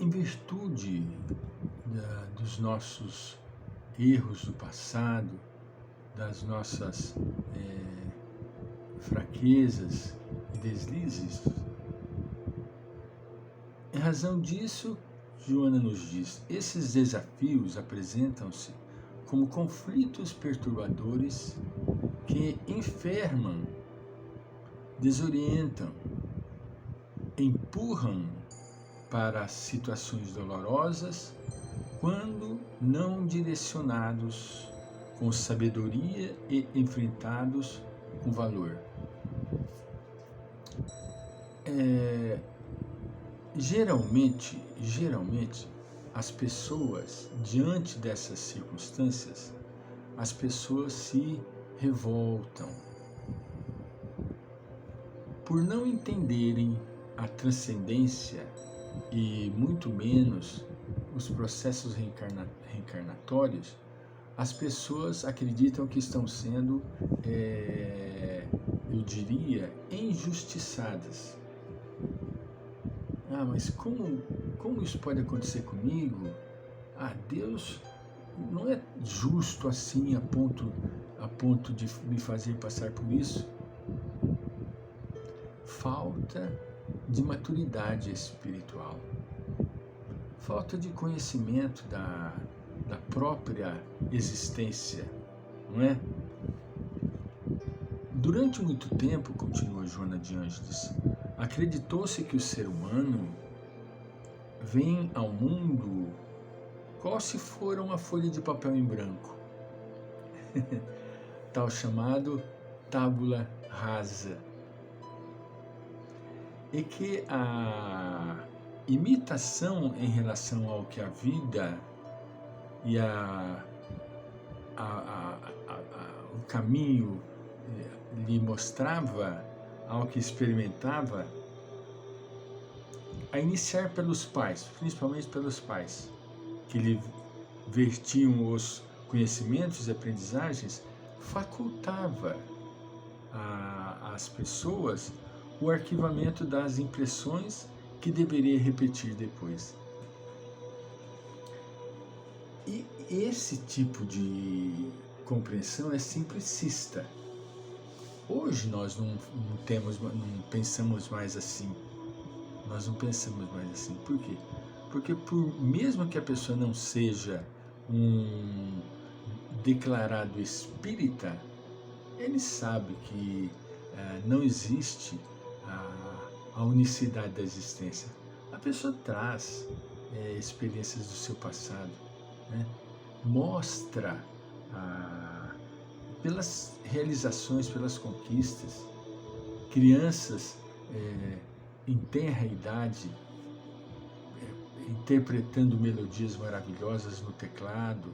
em virtude dos nossos erros do passado, das nossas fraquezas e deslizes. Em razão disso, Joana nos diz, esses desafios apresentam-se como conflitos perturbadores que enfermam, desorientam, empurram para situações dolorosas quando não direcionados com sabedoria e enfrentados com valor. Geralmente, as pessoas, diante dessas circunstâncias, as pessoas se revoltam por não entenderem a transcendência e muito menos os processos reencarnatórios. As pessoas acreditam que estão sendo, eu diria, injustiçadas. Mas como isso pode acontecer comigo? Deus não é justo assim a ponto de me fazer passar por isso. Falta de maturidade espiritual, falta de conhecimento da própria existência, não é? Durante muito tempo, continua Joana de Ângeles, acreditou-se que o ser humano vem ao mundo qual se for uma folha de papel em branco, tal chamado tábula rasa, e que a imitação em relação ao que a vida e o caminho lhe mostrava, ao que experimentava, a iniciar pelos pais, principalmente pelos pais, que lhe vertiam os conhecimentos e aprendizagens, facultava às pessoas o arquivamento das impressões que deveria repetir depois. E esse tipo de compreensão é simplicista. Hoje nós não pensamos mais assim. Nós não pensamos mais assim. Por quê? Porque mesmo que a pessoa não seja um declarado espírita, ele sabe que não existe a unicidade da existência. A pessoa traz experiências do seu passado, né? Mostra pelas realizações, pelas conquistas, crianças em tenra idade interpretando melodias maravilhosas no teclado,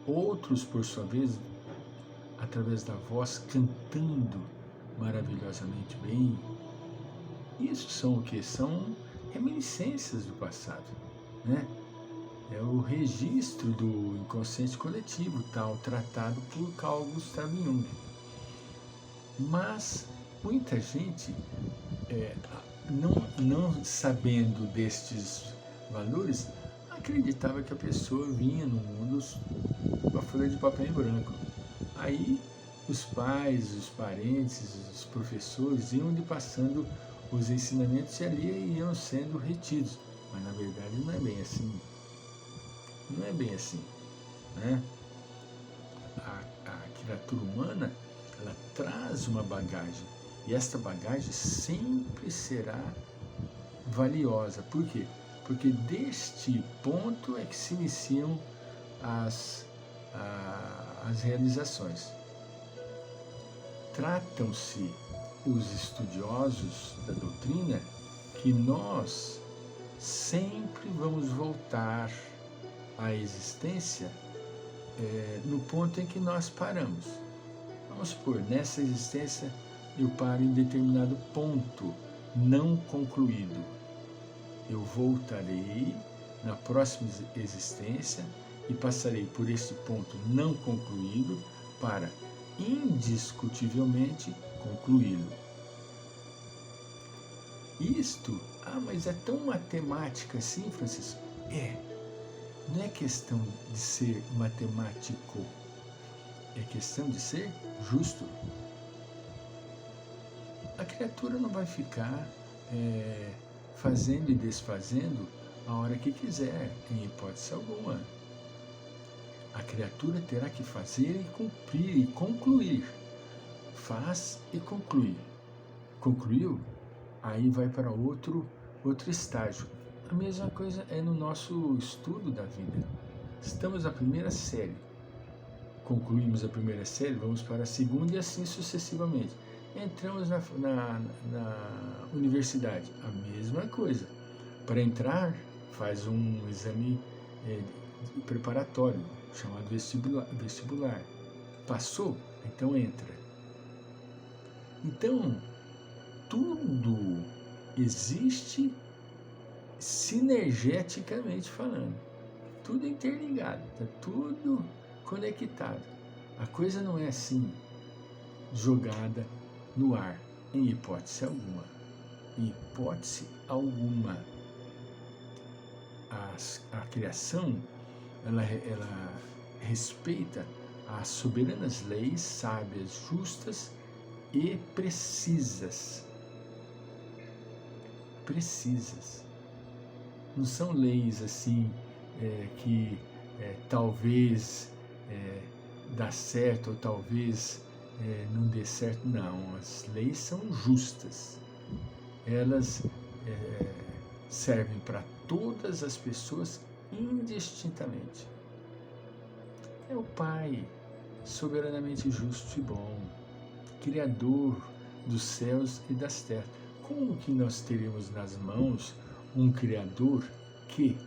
outros, por sua vez, através da voz, cantando maravilhosamente bem. Isso são o que? São reminiscências do passado, né? É o registro do inconsciente coletivo, tal tratado por Carl Gustav Jung. Mas muita gente, não sabendo destes valores, acreditava que a pessoa vinha no mundo com a folha de papel em branco. Aí os pais, os parentes, os professores iam lhe passando os ensinamentos e ali iam sendo retidos. Mas na verdade não é bem assim. Não é bem assim, né? A criatura humana, ela traz uma bagagem, e esta bagagem sempre será valiosa. Por quê? Porque deste ponto é que se iniciam as realizações. Tratam-se os estudiosos da doutrina que nós sempre vamos voltar à existência no ponto em que nós paramos. Vamos supor, nessa existência eu paro em determinado ponto não concluído. Eu voltarei na próxima existência e passarei por esse ponto não concluído para indiscutivelmente concluí-lo. Isto, mas é tão matemática assim, Francisco? Não é questão de ser matemático, é questão de ser justo. A criatura não vai ficar fazendo e desfazendo a hora que quiser, em hipótese alguma. A criatura terá que fazer e cumprir e concluir. Faz e conclui. Concluiu? Aí vai para outro estágio. A mesma coisa é no nosso estudo da vida. Estamos na primeira série. Concluímos a primeira série, vamos para a segunda e assim sucessivamente. Entramos na universidade, a mesma coisa. Para entrar, faz um exame preparatório, chamado vestibular. Passou? Então entra. Então, tudo existe sinergeticamente falando. Tudo interligado, está tudo conectado. A coisa não é assim, jogada no ar, em hipótese alguma. Em hipótese alguma. A criação, ela respeita as soberanas leis sábias, justas e precisas. Precisas. Não são leis assim que talvez dá certo ou talvez não dê certo. Não, as leis são justas. Elas servem para todas as pessoas indistintamente. É o Pai, soberanamente justo e bom, Criador dos céus e das terras. Como que nós teríamos nas mãos um Criador que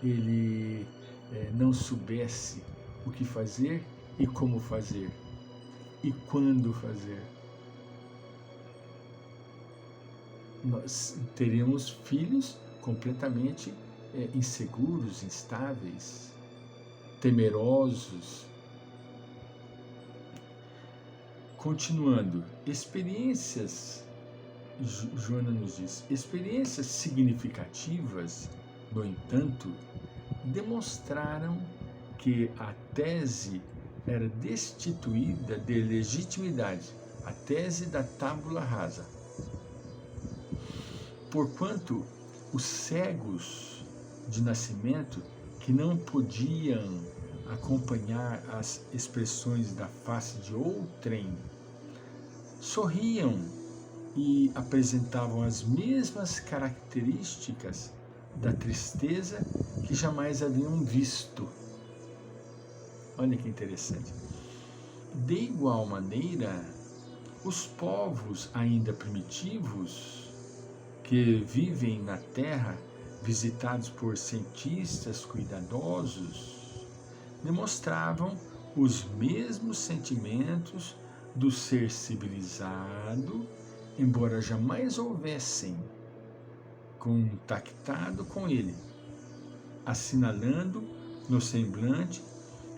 ele não soubesse o que fazer e como fazer e quando fazer? Nós teríamos filhos completamente inseguros, instáveis, temerosos. Continuando, experiências, Joana nos diz, experiências significativas, no entanto, demonstraram que a tese era destituída de legitimidade, a tese da tábula rasa. Porquanto os cegos de nascimento, que não podiam acompanhar as expressões da face de outrem, sorriam e apresentavam as mesmas características da tristeza que jamais haviam visto. Olha que interessante. De igual maneira, os povos ainda primitivos que vivem na Terra, visitados por cientistas cuidadosos, demonstravam os mesmos sentimentos do ser civilizado, embora jamais houvessem contactado com ele, assinalando no semblante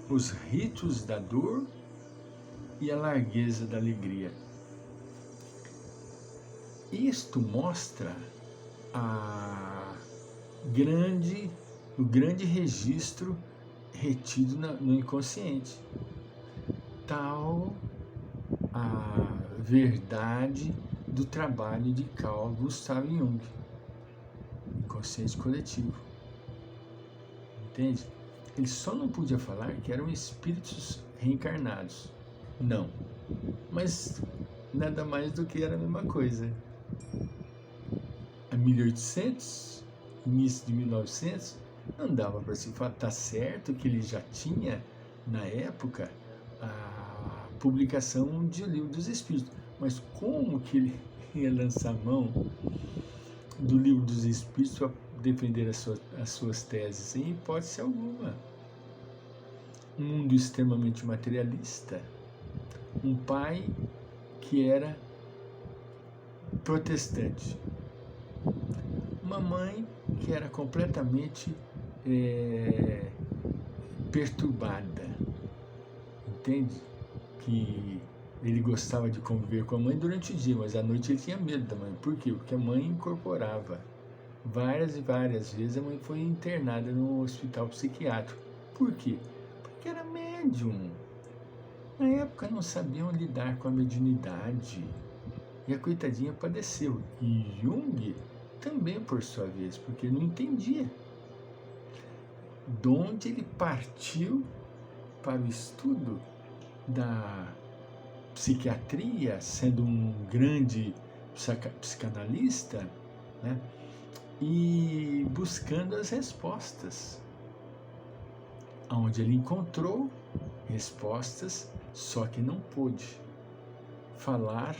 os ritos da dor e a largueza da alegria. Isto mostra o grande registro retido no inconsciente. Tal a verdade do trabalho de Carl Gustav Jung, inconsciente coletivo. Entende? Ele só não podia falar que eram espíritos reencarnados. Não. Mas nada mais do que era a mesma coisa. Em 1800, início de 1900, não dava para se falar. Tá certo que ele já tinha, na época, a publicação de O Livro dos Espíritos. Mas como que ele ia lançar mão do Livro dos Espíritos para defender as suas teses? Em hipótese alguma. Um mundo extremamente materialista. Um pai que era protestante. Uma mãe que era completamente perturbada. Entende? Que ele gostava de conviver com a mãe durante o dia, mas à noite ele tinha medo da mãe. Por quê? Porque a mãe incorporava. Várias e várias vezes a mãe foi internada no hospital psiquiátrico. Por quê? Porque era médium. Na época não sabiam lidar com a mediunidade. E a coitadinha padeceu. E Jung também, por sua vez, porque não entendia. De onde ele partiu para o estudo da psiquiatria, sendo um grande psicanalista, né? E buscando as respostas, onde ele encontrou respostas, só que não pôde falar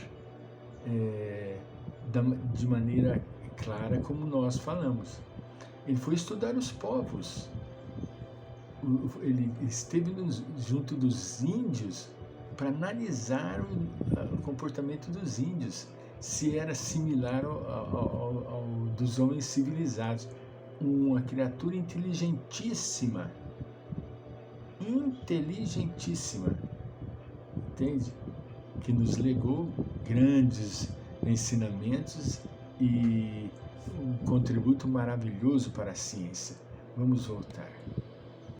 de maneira clara como nós falamos. Ele foi estudar os povos, ele esteve junto dos índios para analisar o comportamento dos índios, se era similar ao dos homens civilizados. Uma criatura inteligentíssima, entende? Que nos legou grandes ensinamentos e um contributo maravilhoso para a ciência. Vamos voltar.